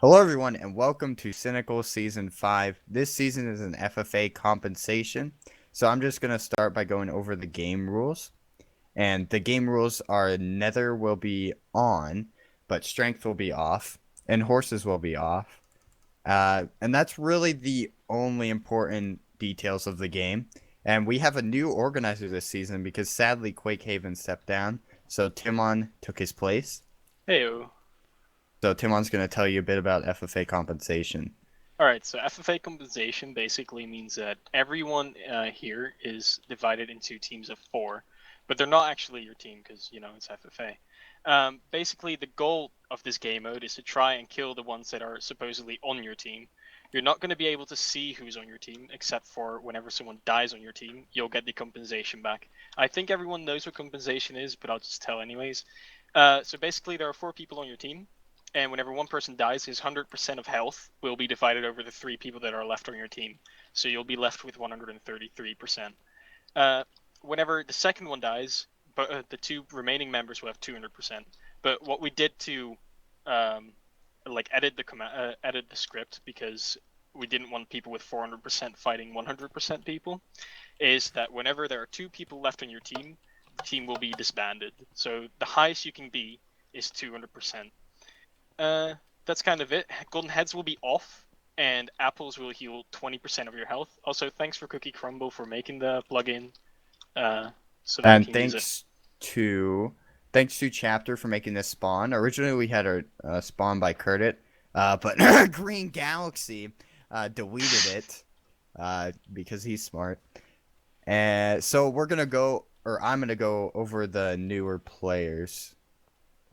Hello, everyone, and welcome to Cynical Season 5. This season is an FFA Compensation, so I'm just going to start by going over the game rules. And the game rules are Nether will be on, but Strength will be off, and Horses will be off. And that's really the only important details of the game. And we have a new organizer this season because sadly Quake Haven stepped down, so Timon took his place. Heyo. So Timon's going to tell you a bit about FFA Compensation. Alright, so FFA compensation basically means that everyone here is divided into teams of 4, but they're not actually your team because, it's FFA. Basically, the goal of this game mode is to try and kill the ones that are supposedly on your team. You're not going to be able to see who's on your team, except for whenever someone dies on your team, you'll get the compensation back. I think everyone knows what compensation is, but I'll just tell anyways. So basically, there are 4 people on your team. And whenever one person dies, his 100% of health will be divided over the 3 people that are left on your team. So you'll be left with 133%. Whenever the second one dies, but the 2 remaining members will have 200%. But what we did to edit the script, because we didn't want people with 400% fighting 100% people, is that whenever there are 2 people left on your team, the team will be disbanded. So the highest you can be is 200%. That's kind of it. Golden heads will be off, and apples will heal 20% of your health. Also, thanks for Cookie Crumble for making the plugin, so that we And can use it. thanks to Chapter for making this spawn. Originally, we had a spawn by Curtit, but Green Galaxy deleted it because he's smart. And so I'm gonna go over the newer players.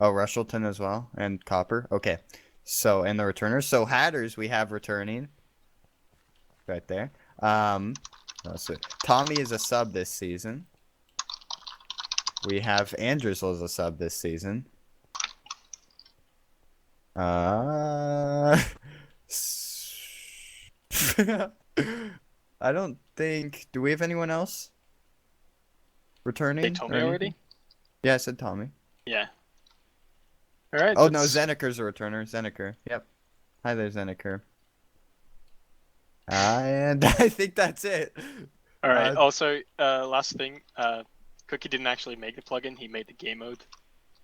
Oh, Rushleton as well, and Copper. Okay, and the returners. So Hatters we have returning right there. Let's see. Tommy is a sub this season. We have Andrews as a sub this season. I don't think. Do we have anyone else They returning told or me already? anything? Yeah, I said Tommy. Yeah. Alright, Oh no, that's... Zeneker's a returner. Zeneker. Yep. Hi there, Zeneker. And I think that's it. Alright, Uh, also, last thing, Cookie didn't actually make the plugin, he made the game mode.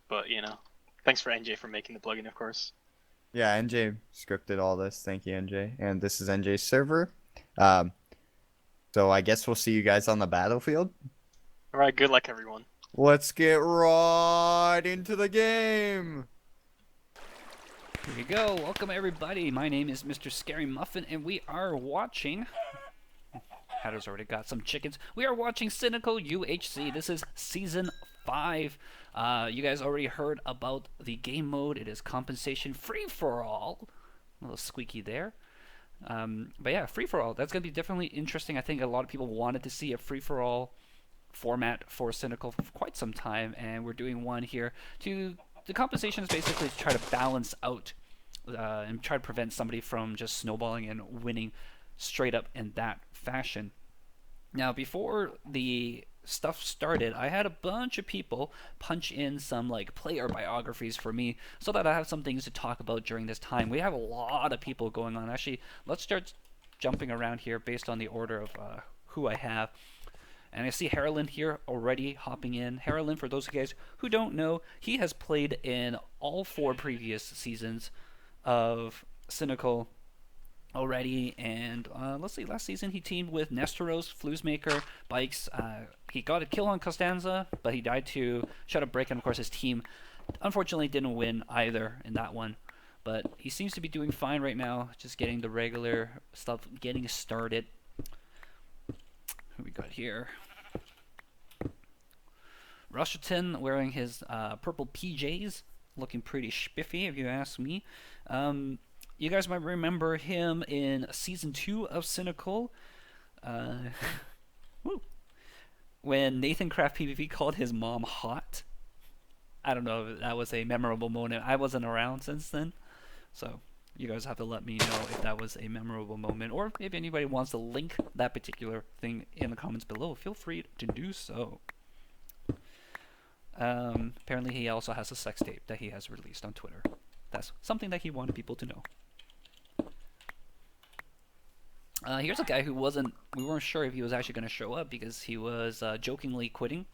But, thanks for NJ for making the plugin, of course. yeah, NJ scripted all this. Thank you, NJ. And this is NJ's server. Um, so I guess we'll see you guys on the battlefield. Alright, good luck, everyone. Let's get right into the game. Here we go. Welcome everybody. My name is MrScaryMuffin, and we are watching. Hatter's already got some chickens. We are watching Cynical UHC. This is season 5. You guys already heard about the game mode. It is compensation free for all. A little squeaky there. But yeah, free for all. That's gonna be definitely interesting. I think a lot of people wanted to see a free for all format for Cynical for quite some time, and we're doing one here. The compensation is basically to try to balance out and try to prevent somebody from just snowballing and winning straight up in that fashion. Now, before the stuff started, I had a bunch of people punch in some player biographies for me so that I have some things to talk about during this time. We have a lot of people going on. Actually, let's start jumping around here based on the order of who I have. And I see Harlan here already hopping in. Harlan, for those of you guys who don't know, he has played in all 4 previous seasons of Cynical already. And let's see, last season he teamed with Nesteros, Flusemaker, Bikes. He got a kill on Costanza, but he died to Shut Break, and of course his team unfortunately didn't win either in that one. But he seems to be doing fine right now, just getting the regular stuff getting started. Who we got here? Rushleton wearing his purple PJs, looking pretty spiffy if you ask me. You guys might remember him in season 2 of Cynical. When Nathan Craft PvP called his mom hot. I don't know if that was a memorable moment. I wasn't around since then, so you guys have to let me know if that was a memorable moment, or if anybody wants to link that particular thing in the comments below. Feel free to do so. Apparently he also has a sex tape that he has released on Twitter. That's something that he wanted people to know. Here's a guy who we weren't sure if he was actually going to show up because he was jokingly quitting,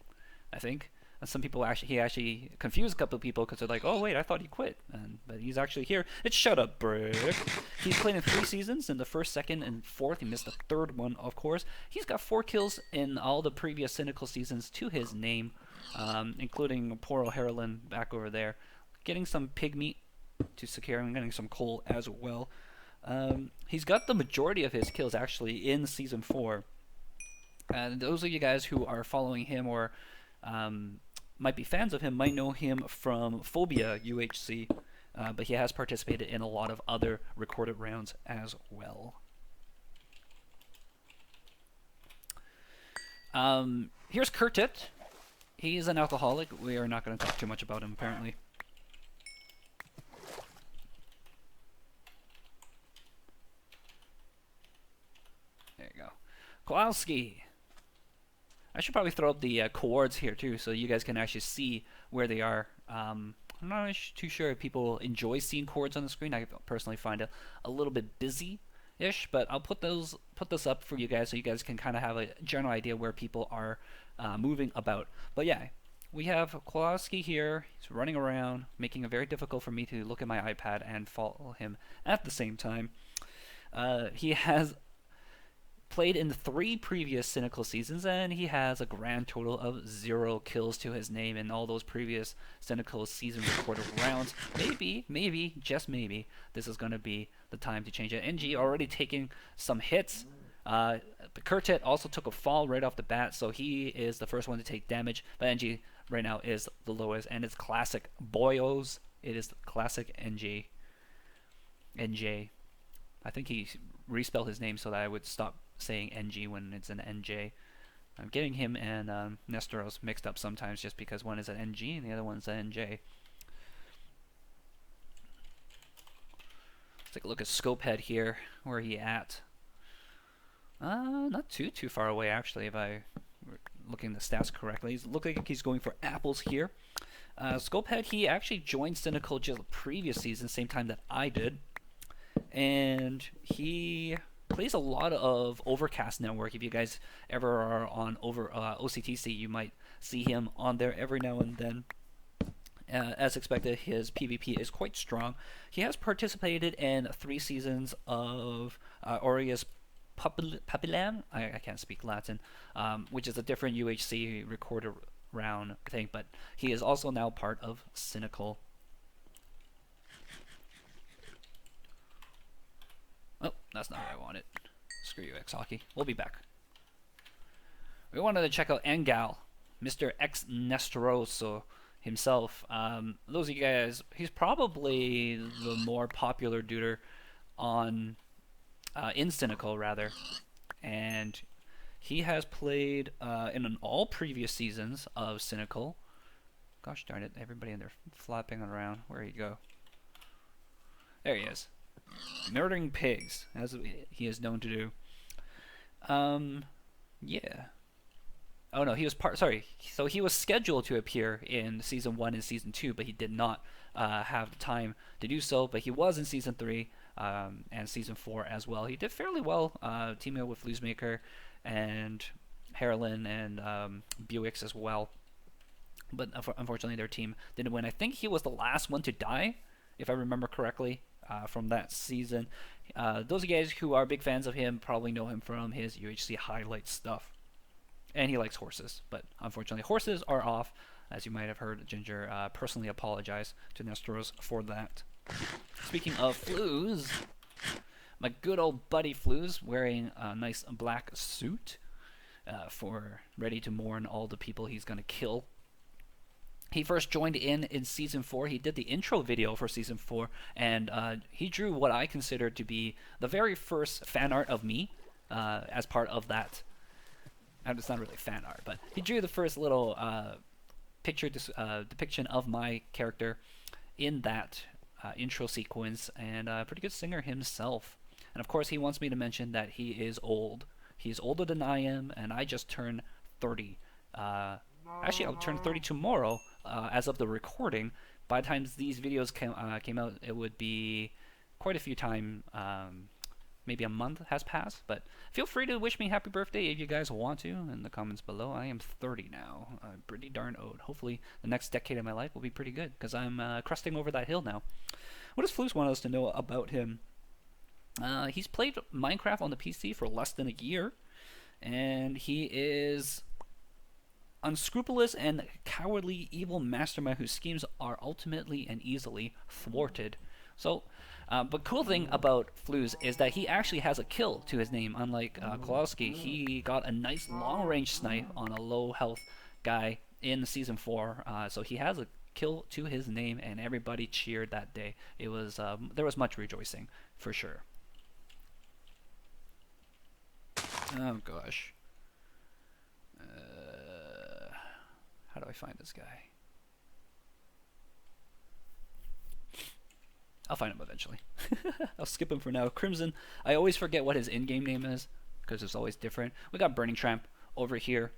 I think. And some people he actually confused a couple of people because they're like, oh wait, I thought he quit, but he's actually here. It's Shut Up Brick. He's played in 3 seasons, in the first, second, and fourth. He missed the third one, of course. He's got 4 kills in all the previous Cynical seasons to his name, including poor old Heroin back over there. Getting some pig meat to secure him, getting some coal as well. He's got the majority of his kills actually in season 4. And those of you guys who are following him or might be fans of him might know him from Phobia UHC, but he has participated in a lot of other recorded rounds as well. Here's Kurtit. He's an alcoholic. We are not going to talk too much about him, apparently. There you go. Kowalski. I should probably throw up the chords here too, so you guys can actually see where they are. I'm not too sure if people enjoy seeing chords on the screen. I personally find it a little bit busy-ish, but I'll put this up for you guys so you guys can kind of have a general idea where people are moving about. But yeah, we have Kowalski here. He's running around, making it very difficult for me to look at my iPad and follow him at the same time. He has played in 3 previous Cynical seasons, and he has a grand total of 0 kills to his name in all those previous Cynical season recorded rounds. Maybe, just maybe, this is going to be the time to change it. NG already taking some hits. Kurtit also took a fall right off the bat, so he is the first one to take damage, but NG right now is the lowest, and it's classic boyos. It is classic NG. NJ. I think he respelled his name so that I would stop saying NG when it's an NJ. I'm getting him and Nesteros mixed up sometimes just because one is an NG and the other one's an NJ. Let's take a look at Scopehead here. Where are he at? Not too far away actually, if I were looking at the stats correctly. He's looking like he's going for apples here. Scopehead, he actually joined Cynical just the previous season, same time that I did. And he plays a lot of Overcast Network. If you guys ever are on OCTC, you might see him on there every now and then. As expected, his PvP is quite strong. He has participated in 3 seasons of Aureus Papillam. I can't speak Latin, which is a different UHC recorded round thing, but he is also now part of Cynical. Oh, that's not what I wanted. Screw you, X-Hockey. We'll be back. We wanted to check out Engal, Mr. X Nesteroso himself. Those of you guys, he's probably the more popular duder on in Cynical, rather. And he has played in all previous seasons of Cynical. Gosh darn it, everybody in there flapping around. Where'd he go? There he is. Murdering pigs, as he is known to do. Yeah. Oh no, he was sorry. So he was scheduled to appear in season 1 and season 2, but he did not have the time to do so. But he was in season 3 and season 4 as well. He did fairly well, teaming up with Losemaker and Heroin and Buicks as well. But unfortunately, their team didn't win. I think he was the last one to die, if I remember correctly. From that season. Those of you guys who are big fans of him probably know him from his UHC highlight stuff. And he likes horses, but unfortunately horses are off. As you might have heard, Ginger personally apologize to Nesteros for that. Speaking of Flues, my good old buddy Flues wearing a nice black suit for ready to mourn all the people he's going to kill. He first joined in season 4. He did the intro video for season 4, and he drew what I consider to be the very first fan art of me as part of that. And it's not really fan art, but he drew the first little depiction of my character in that intro sequence, and a pretty good singer himself. And of course, he wants me to mention that he is old. He's older than I am, and I just turned 30. Actually, I'll turn 30 tomorrow, as of the recording. By the time these videos came out, it would be quite a few time maybe a month has passed. But feel free to wish me happy birthday if you guys want to in the comments below. I am 30 now, pretty darn old. Hopefully the next decade of my life will be pretty good because I'm cresting over that hill now. What does Flus want us to know about him? He's played Minecraft on the PC for less than a year, and he is unscrupulous and cowardly evil mastermind whose schemes are ultimately and easily thwarted. So, but cool thing about Flus is that he actually has a kill to his name, unlike Kowalski. He got a nice long-range snipe on a low-health guy in Season 4, so he has a kill to his name, and everybody cheered that day. It was there was much rejoicing, for sure. Oh gosh. How do I find this guy? I'll find him eventually. I'll skip him for now. Crimson, I always forget what his in-game name is because it's always different. We got Burning Tramp over here.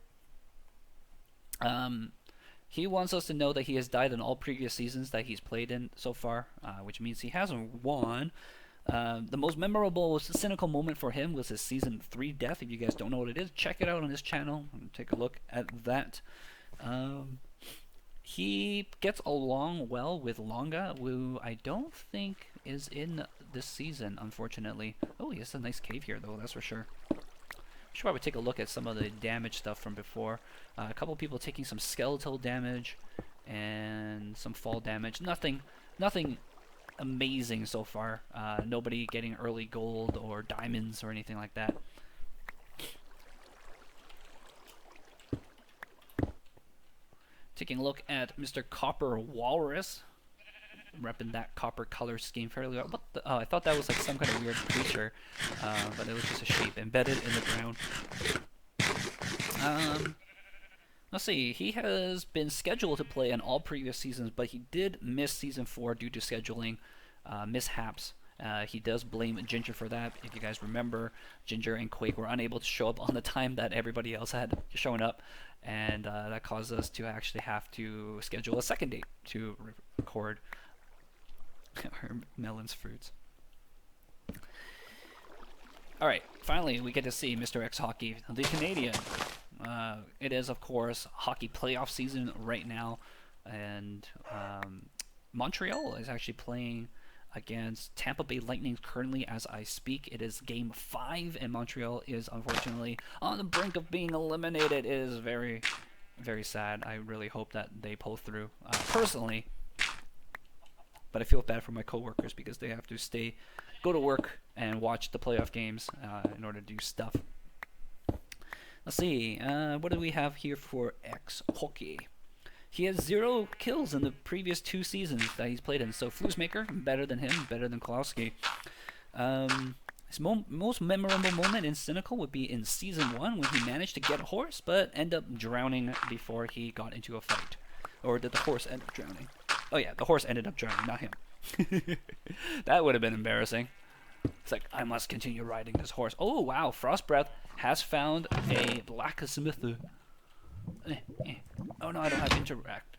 He wants us to know that he has died in all previous seasons that he's played in so far, which means he hasn't won. The most memorable cynical moment for him was his Season 3 death. If you guys don't know what it is, check it out on his channel and take a look at that. He gets along well with Longa, who I don't think is in this season, unfortunately. Oh, he has a nice cave here, though, that's for sure. Should probably take a look at some of the damage stuff from before. A couple people taking some skeletal damage and some fall damage. Nothing amazing so far. Nobody getting early gold or diamonds or anything like that. Taking a look at Mr. Copper Walrus, repping that copper color scheme fairly well. What the? Oh, I thought that was like some kind of weird creature, but it was just a shape embedded in the ground. Let's see. He has been scheduled to play in all previous seasons, but he did miss Season 4 due to scheduling mishaps. He does blame Ginger for that. If you guys remember, Ginger and Quake were unable to show up on the time that everybody else had shown up, and that caused us to actually have to schedule a second date to record our melons fruits. Alright, finally we get to see Mr. X Hockey, the Canadian. It is, of course, hockey playoff season right now, and Montreal is actually playing against Tampa Bay Lightning currently as I speak. It is Game 5, and Montreal is unfortunately on the brink of being eliminated. It is very, very sad. I really hope that they pull through personally, but I feel bad for my coworkers because they have to go to work and watch the playoff games in order to do stuff. Let's see, what do we have here for X Hockey? He has 0 kills in the previous 2 seasons that he's played in. So Flusmaker, better than him, better than Kowalski. His most memorable moment in Cynical would be in Season 1 when he managed to get a horse, but ended up drowning before he got into a fight. Or did the horse end up drowning? Oh yeah, the horse ended up drowning, not him. That would have been embarrassing. It's like, I must continue riding this horse. Oh wow, Frostbreath has found a blacksmith. Oh no, I don't have interact.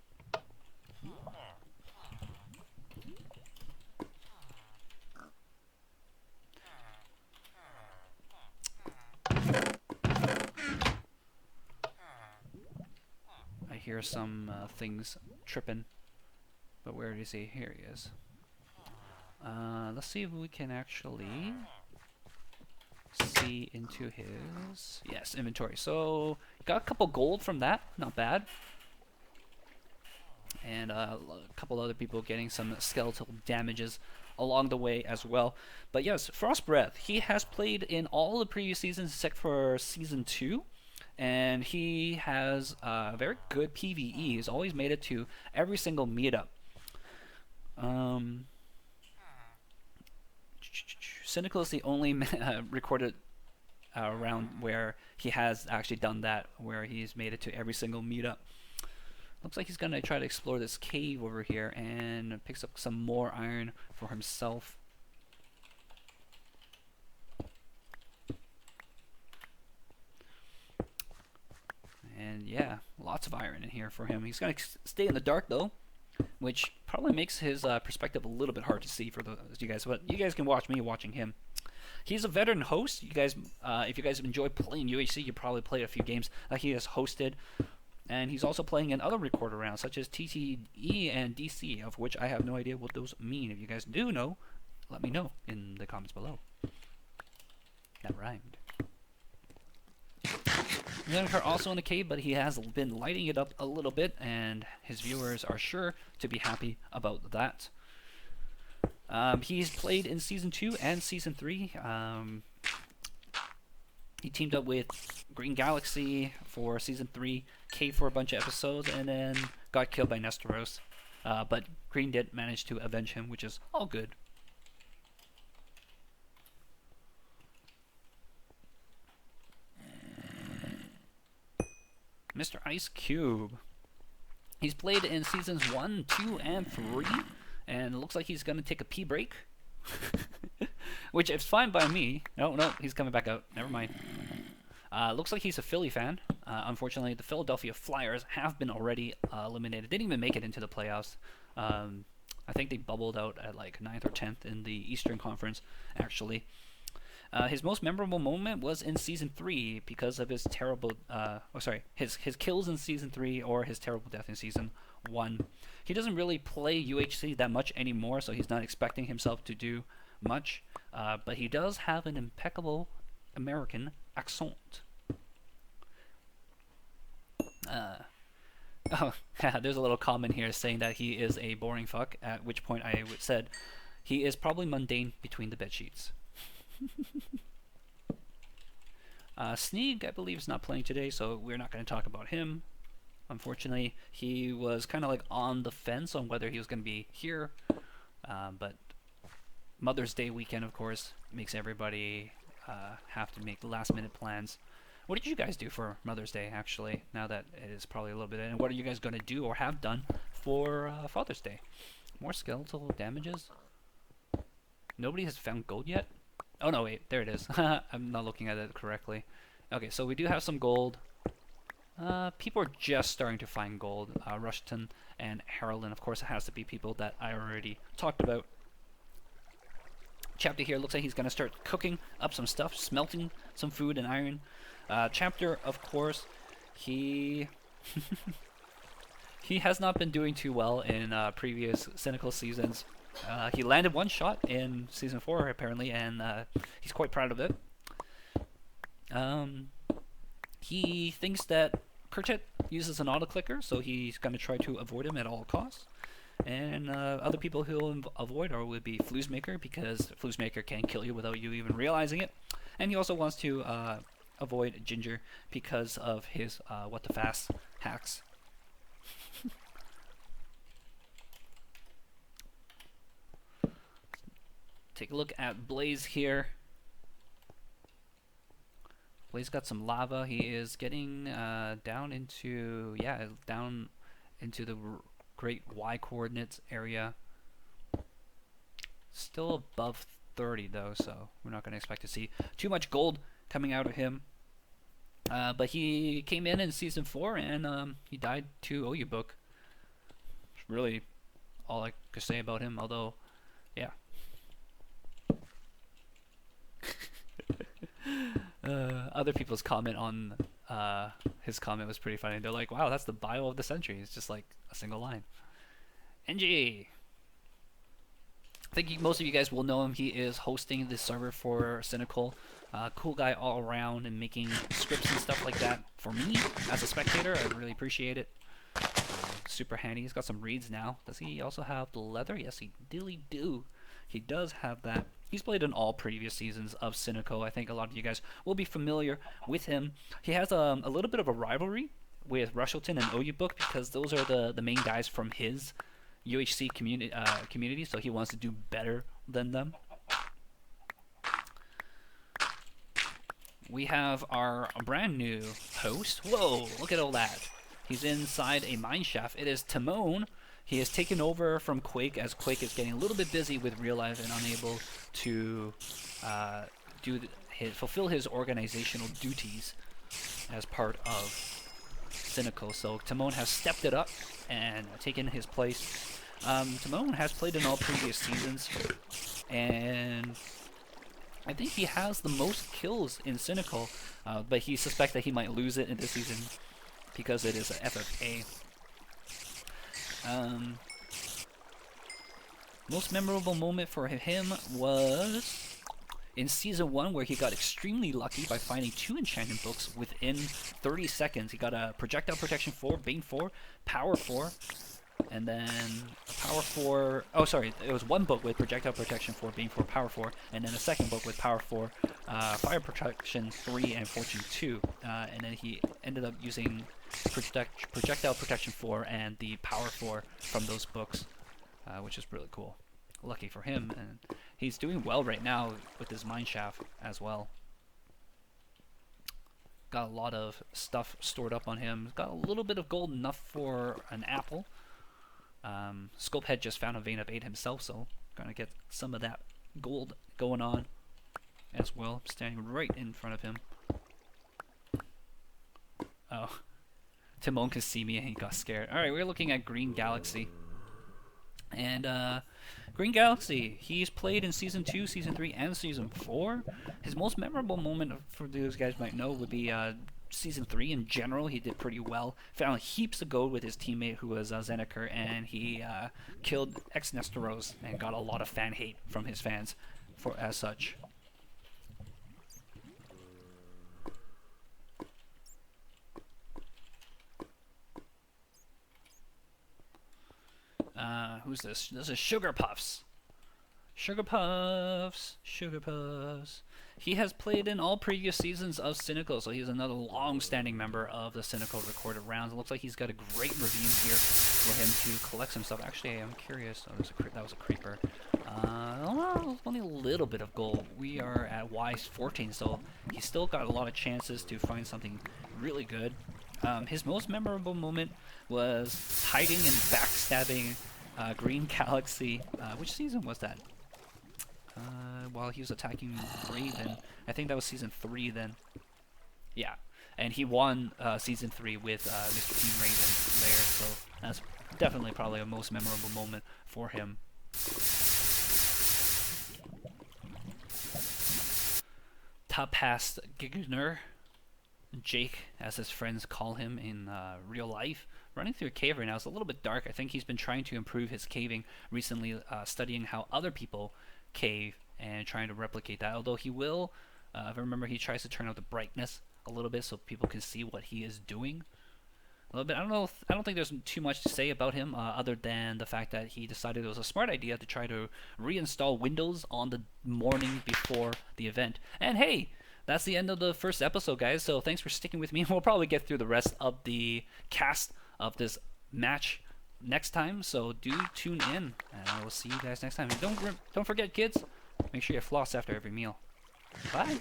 I hear some things tripping. But where is he? Here he is. Let's see if we can actually see into his inventory. So got a couple gold from that, not bad, and a couple other people getting some skeletal damages along the way as well. But yes, Frostbreath, he has played in all the previous seasons except for Season 2, and he has very good PvE. He's always made it to every single meetup. Cynical is the only recorded round where he has actually done that, where he's made it to every single meetup. Looks like he's gonna try to explore this cave over here and picks up some more iron for himself. And yeah, lots of iron in here for him. He's gonna stay in the dark though, which probably makes his perspective a little bit hard to see for you guys. But you guys can watch me watching him. He's a veteran host. You guys, if you guys enjoy playing UHC, you probably played a few games that he has hosted. And he's also playing in other recorder rounds, such as TTE and DC, of which I have no idea what those mean. If you guys do know, let me know in the comments below. That rhymed. Nether also in the cave, but he has been lighting it up a little bit, and his viewers are sure to be happy about that. He's played in Season 2 and Season 3. He teamed up with Green Galaxy for Season 3, Cave for a bunch of episodes, and then got killed by Nesteros. But Green did manage to avenge him, which is all good. Mr. Ice Cube. He's played in Seasons 1, 2, and 3, and it looks like he's going to take a pee break. Which is fine by me. No, he's coming back out. Never mind. Looks like he's a Philly fan. Unfortunately, the Philadelphia Flyers have been already eliminated. Didn't even make it into the playoffs. I think they bubbled out at like 9th or 10th in the Eastern Conference, actually. His most memorable moment was in Season 3 because of his terrible, his kills in Season 3 or his terrible death in Season 1. He doesn't really play UHC that much anymore, so he's not expecting himself to do much, but he does have an impeccable American accent. There's a little comment here saying that he is a boring fuck, at which point I said he is probably mundane between the bed sheets. Sneak, I believe, is not playing today, so we're not going to talk about him. Unfortunately, he was kind of like on the fence on whether he was going to be here, but Mother's Day weekend, of course, makes everybody have to make last-minute plans. What did you guys do for Mother's Day, actually, now that it is probably a little bit, and what are you guys going to do or have done for Father's Day? More skeletal damages? Nobody has found gold yet? Oh no, wait, there it is. I'm not looking at it correctly. Okay, so we do have some gold. People are just starting to find gold. Rushton and Harlan, of course, it has to be people that I already talked about. Chapter here looks like he's going to start cooking up some stuff, smelting some food and iron. Chapter, of course, he he has not been doing too well in previous Cynical seasons. He landed one shot in Season 4, apparently, and he's quite proud of it. He thinks that Kertet uses an auto-clicker, so he's going to try to avoid him at all costs. And other people he'll avoid would be Floozemaker, because Floozemaker can kill you without you even realizing it. And he also wants to avoid Ginger because of his what the fast hacks. Take a look at Blaze here. Blaze got some lava. He is getting down into the Great Y coordinates area. Still above 30 though, so we're not going to expect to see too much gold coming out of him. But he came in Season 4 and he died to OU book. Really all I could say about him, although, yeah. Other people's comment on his comment was pretty funny. They're like, wow, that's the bio of the century. It's just like a single line. NG. I think most of you guys will know him. He is hosting the server for Cynical. Cool guy all around and making scripts and stuff like that for me as a spectator. I really appreciate it. Super handy. He's got some reeds now. Does he also have the leather? Yes, he dilly do. He does have that. He's played in all previous seasons of Cynical. I think a lot of you guys will be familiar with him. He has a little bit of a rivalry with Rushleton and Oyubuk because those are the main guys from his UHC community, so he wants to do better than them. We have our brand new host. Whoa, look at all that. He's inside a mine shaft. It is Timon. He has taken over from Quake as Quake is getting a little bit busy with real life and unable to fulfill his organizational duties as part of Cynical. So Timon has stepped it up and taken his place. Timon has played in all previous seasons, and I think he has the most kills in Cynical, but he suspects that he might lose it in this season because it is a FFA. Most memorable moment for him was in Season 1, where he got extremely lucky by finding 2 enchantment books within 30 seconds. He got a Projectile Protection 4, Bane 4, Power 4, and then Power 4... Oh, sorry, it was 1 book with Projectile Protection 4, Bane 4, Power 4, and then a second book with Power 4, Fire Protection 3, and Fortune 2. And then he ended up using Projectile Protection 4 and the Power 4 from those books, which is really cool. Lucky for him, and he's doing well right now with his mineshaft as well. Got a lot of stuff stored up on him. Got a little bit of gold, enough for an apple. Scopehead just found a vein of 8 himself, so gonna get some of that gold going on as well. I'm standing right in front of him. Oh, Timon can see me and he got scared. Alright, we're looking at Green Galaxy. And Green Galaxy, he's played in Season 2, Season 3, and Season 4. His most memorable moment, for those guys might know, would be Season 3 in general. He did pretty well. Found heaps of gold with his teammate, who was Zeniker, and he killed Ex-Nesteros and got a lot of fan hate from his fans for as such. Who's this? This is Sugar Puffs. Sugar Puffs. Sugar Puffs. He has played in all previous seasons of Cynical, so he's another long-standing member of the Cynical recorded rounds. It looks like he's got a great ravine here for him to collect some stuff. Actually, I'm curious. Oh, that was a creeper. Only a little bit of gold. We are at Y14, so he's still got a lot of chances to find something really good. His most memorable moment was hiding and backstabbing Green Galaxy. Which season was that? While he was attacking Raven. I think that was Season 3 then. Yeah. And he won Season 3 with Mr. Team Raven there, so that's definitely probably a most memorable moment for him. TheBestGigner9, Jake, as his friends call him in real life, running through a cave right now. It's a little bit dark. I think he's been trying to improve his caving recently, studying how other people cave and trying to replicate that. Although he will, if I remember, he tries to turn up the brightness a little bit so people can see what he is doing a little bit. I don't think there's too much to say about him other than the fact that he decided it was a smart idea to try to reinstall Windows on the morning before the event. And hey, that's the end of the first episode, guys, so thanks for sticking with me. We'll probably get through the rest of the cast of this match next time, so do tune in, and I will see you guys next time. And don't forget, kids, make sure you floss after every meal. Bye!